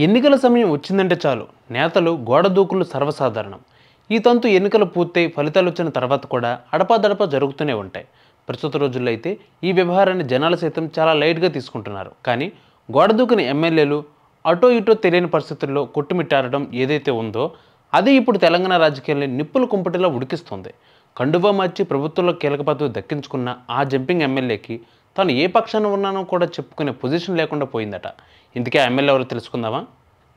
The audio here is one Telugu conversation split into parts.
ఎన్నికల సమయం వచ్చిందంటే చాలు నేతలు గోడ దూకులు సర్వసాధారణం. ఈ తంతు ఎన్నికలు పూర్తయి ఫలితాలు వచ్చిన తర్వాత కూడా అడపాదడపా జరుగుతూనే ఉంటాయి. ప్రస్తుత రోజుల్లో అయితే ఈ వ్యవహారాన్ని జనాలు సైతం చాలా లైట్గా తీసుకుంటున్నారు. కానీ గోడ దూకిన ఎమ్మెల్యేలు అటో ఇటో తెలియని పరిస్థితుల్లో కొట్టుమిట్టారడం ఏదైతే ఉందో అది ఇప్పుడు తెలంగాణ రాజకీయాల్ని నిప్పుల కుంపటిలా ఉడికిస్తుంది. కండువా మార్చి ప్రభుత్వంలో కీలక పదవి దక్కించుకున్న ఆ జంపింగ్ ఎమ్మెల్యేకి తాను ఏ పక్షాన ఉన్నానో కూడా చెప్పుకునే పొజిషన్ లేకుండా పోయిందట. ఇందుకే ఆ ఎమ్మెల్యే ఎవరో తెలుసుకుందామా?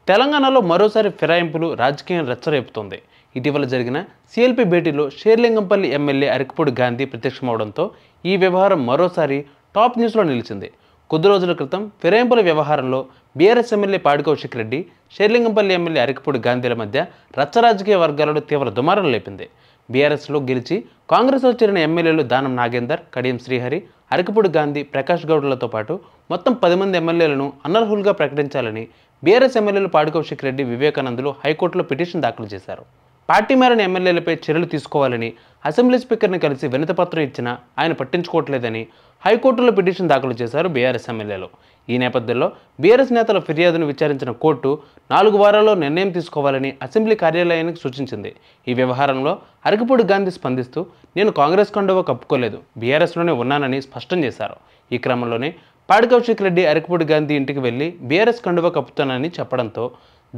తెలంగాణలో మరోసారి ఫిరాయింపులు రాజకీయం రెచ్చరేపుతోంది. ఇటీవల జరిగిన సిఎల్పి భేటీలో షేర్లింగంపల్లి ఎమ్మెల్యే అరకపూడి గాంధీ ప్రత్యక్షమవడంతో ఈ వ్యవహారం మరోసారి టాప్ న్యూస్లో నిలిచింది. కొద్ది రోజుల క్రితం ఫిరాయింపుల వ్యవహారంలో బీఆర్ఎస్ ఎమ్మెల్యే పాడి కౌశిక్ రెడ్డి, షేర్లింగంపల్లి ఎమ్మెల్యే అరకపూడి గాంధీల మధ్య రచ్చ రాజకీయ వర్గాలలో తీవ్ర దుమారం లేపింది. బీఆర్ఎస్లో గెలిచి కాంగ్రెస్లో చేరిన ఎమ్మెల్యేలు దానం నాగేందర్, కడియం శ్రీహరి, అరకపూడి గాంధీ, ప్రకాష్ గౌడ్లతో పాటు మొత్తం 10 మంది ఎమ్మెల్యేలను అనర్హులుగా ప్రకటించాలని బీఆర్ఎస్ ఎమ్మెల్యేలు పాడి కౌశిక్ రెడ్డి, వివేకానందులు హైకోర్టులో పిటిషన్ దాఖలు చేశారు. పార్టీ మారిన ఎమ్మెల్యేలపై చర్యలు తీసుకోవాలని అసెంబ్లీ స్పీకర్ని కలిసి వినతిపత్రం ఇచ్చినా ఆయన పట్టించుకోవట్లేదని హైకోర్టులో పిటిషన్ దాఖలు చేశారు బీఆర్ఎస్ ఎమ్మెల్యేలు. ఈ నేపథ్యంలో బీఆర్ఎస్ నేతల ఫిర్యాదును విచారించిన కోర్టు 4 వారాల్లో నిర్ణయం తీసుకోవాలని అసెంబ్లీ కార్యాలయానికి సూచించింది. ఈ వ్యవహారంలో అరకపూడి గాంధీ స్పందిస్తూ నేను కాంగ్రెస్ కండువా కప్పుకోలేదు, బీఆర్ఎస్లోనే ఉన్నానని స్పష్టం చేశారు. ఈ క్రమంలోనే పాడి కౌశిక్ రెడ్డి అరకపూడి గాంధీ ఇంటికి వెళ్లి బీఆర్ఎస్ కండువా కప్పుతానని చెప్పడంతో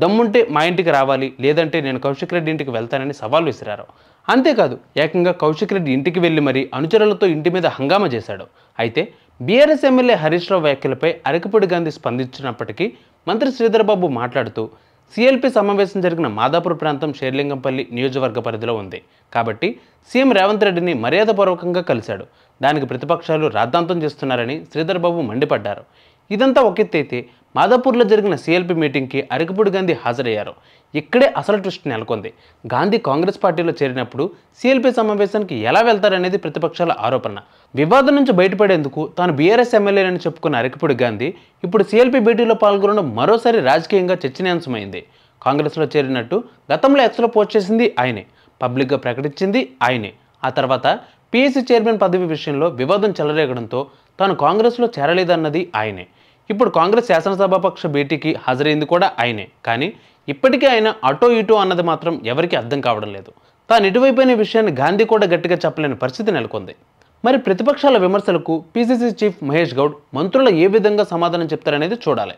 దమ్ముంటే మా ఇంటికి రావాలి, లేదంటే నేను కౌశిక్ రెడ్డి ఇంటికి వెళ్తానని సవాల్ విసిరారు. అంతేకాదు ఏకంగా కౌశిక్ రెడ్డి ఇంటికి వెళ్లి మరీ అనుచరులతో ఇంటి మీద హంగామా చేశాడు. అయితే బీఆర్ఎస్ ఎమ్మెల్యే హరీష్ రావు వ్యాఖ్యలపై అరకపూడి గాంధీ స్పందించినప్పటికీ మంత్రి శ్రీధర్ బాబు మాట్లాడుతూ సిఎల్పి సమావేశం జరిగిన మాదాపూర్ ప్రాంతం షేర్లింగంపల్లి నియోజకవర్గ పరిధిలో ఉంది కాబట్టి సీఎం రేవంత్ రెడ్డిని మర్యాదపూర్వకంగా కలిశాడు, దానికి ప్రతిపక్షాలు రాద్ధాంతం చేస్తున్నారని శ్రీధర్ బాబు మండిపడ్డారు. ఇదంతా ఒకెత్తైతే మాదాపూర్లో జరిగిన సిఎల్పి మీటింగ్కి అరకపూడి గాంధీ హాజరయ్యారు. ఇక్కడే అసలు ట్విస్ట్ నెలకొంది. గాంధీ కాంగ్రెస్ పార్టీలో చేరినప్పుడు సిఎల్పి సమావేశానికి ఎలా వెళ్తారనేది ప్రతిపక్షాల ఆరోపణ. వివాదం నుంచి బయటపడేందుకు తాను బీఆర్ఎస్ ఎమ్మెల్యేలని చెప్పుకున్న అరకపూడి గాంధీ ఇప్పుడు సిఎల్పి భేటీలో పాల్గొనడం మరోసారి రాజకీయంగా చర్చనీయాంశమైంది. కాంగ్రెస్లో చేరినట్టు గతంలో ఎక్స్లో పోస్ట్ చేసింది ఆయనే, పబ్లిక్గా ప్రకటించింది ఆయనే. ఆ తర్వాత పీఎస్సీ చైర్మన్ పదవి విషయంలో వివాదం చెలరేగడంతో తాను కాంగ్రెస్లో చేరలేదన్నది ఆయనే. ఇప్పుడు కాంగ్రెస్ శాసనసభాపక్ష భేటీకి హాజరైంది కూడా ఆయనే. కానీ ఇప్పటికీ ఆయన అటో ఇటో అన్నది మాత్రం ఎవరికీ అర్థం కావడం లేదు. తాను ఇటువైపోయిన విషయాన్ని గాంధీ కూడా గట్టిగా చెప్పలేని పరిస్థితి నెలకొంది. మరి ప్రతిపక్షాల విమర్శలకు పీసీసీ చీఫ్ మహేష్ గౌడ్, మంత్రులు ఏ విధంగా సమాధానం చెప్తారనేది చూడాలి.